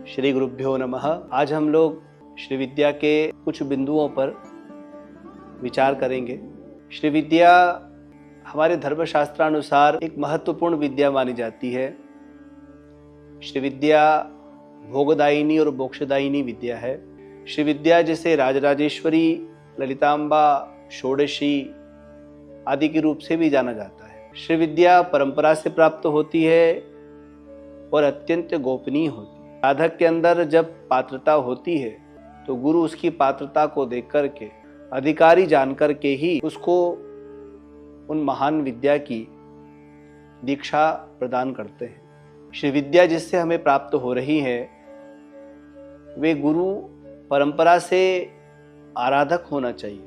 श्री गुरुभ्यो नमः। आज हम लोग श्री विद्या के कुछ बिंदुओं पर विचार करेंगे। श्री विद्या हमारे धर्मशास्त्रानुसार एक महत्वपूर्ण विद्या मानी जाती है। श्री विद्या भोगदायिनी और मोक्षदायिनी विद्या है। श्री विद्या जिसे राजराजेश्वरी, ललितांबा, षोडशी आदि के रूप से भी जाना जाता है। श्री विद्या परंपरा से प्राप्त होती है और अत्यंत गोपनीय होती है। साधक के अंदर जब पात्रता होती है तो गुरु उसकी पात्रता को देख करके, अधिकारी जानकर के ही उसको उन महान विद्या की दीक्षा प्रदान करते हैं। श्री विद्या जिससे हमें प्राप्त हो रही है वे गुरु परंपरा से आराधक होना चाहिए,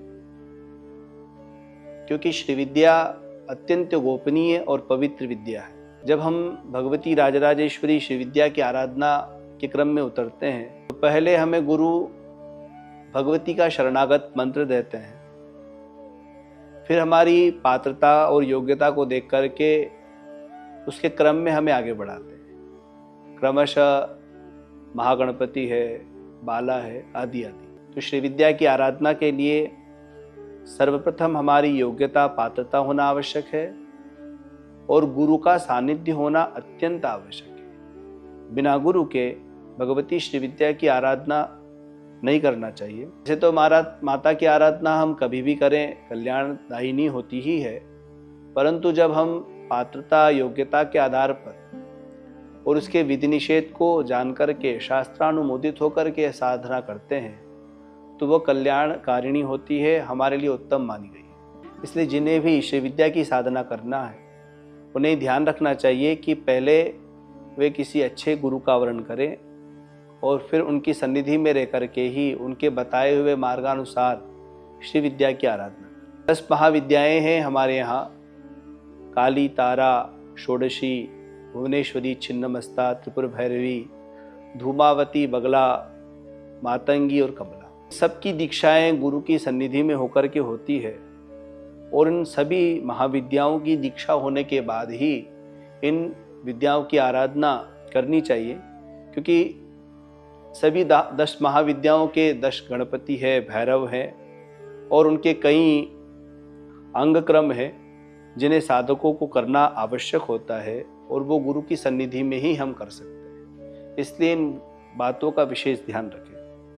क्योंकि श्री विद्या अत्यंत गोपनीय और पवित्र विद्या है। जब हम भगवती राजराजेश्वरी श्री विद्या की आराधना के क्रम में उतरते हैं तो पहले हमें गुरु भगवती का शरणागत मंत्र देते हैं। फिर हमारी पात्रता और योग्यता को देख करके उसके क्रम में हमें आगे बढ़ाते हैं। क्रमशः महागणपति है, बाला है, आदि आदि। तो श्री विद्या की आराधना के लिए सर्वप्रथम हमारी योग्यता, पात्रता होना आवश्यक है और गुरु का सानिध्य होना अत्यंत आवश्यक है। बिना गुरु के भगवती श्री विद्या की आराधना नहीं करना चाहिए। जैसे तो माता की आराधना हम कभी भी करें कल्याणदायिनी होती ही है, परंतु जब हम पात्रता, योग्यता के आधार पर और उसके विधि निषेध को जानकर के, शास्त्रानुमोदित होकर के साधना करते हैं तो वह कल्याणकारिणी होती है, हमारे लिए उत्तम मानी गई है। इसलिए जिन्हें भी श्री विद्या की साधना करना है उन्हें ध्यान रखना चाहिए कि पहले वे किसी अच्छे गुरु का वर्ण करें और फिर उनकी सन्निधि में रह करके ही उनके बताए हुए मार्गानुसार श्री विद्या की आराधना करें। 10 महाविद्याएं हैं हमारे यहाँ: काली, तारा, षोडशी, भुवनेश्वरी, छिन्नमस्ता, त्रिपुर भैरवी, धूमावती, बगला, मातंगी और कमला। सबकी दीक्षाएं गुरु की सन्निधि में होकर के होती है और इन सभी महाविद्याओं की दीक्षा होने के बाद ही इन विद्याओं की आराधना करनी चाहिए, क्योंकि सभी 10 महाविद्याओं के 10 गणपति है, भैरव है और उनके कई अंग क्रम है जिन्हें साधकों को करना आवश्यक होता है और वो गुरु की सन्निधि में ही हम कर सकते हैं। इसलिए इन बातों का विशेष ध्यान रखें।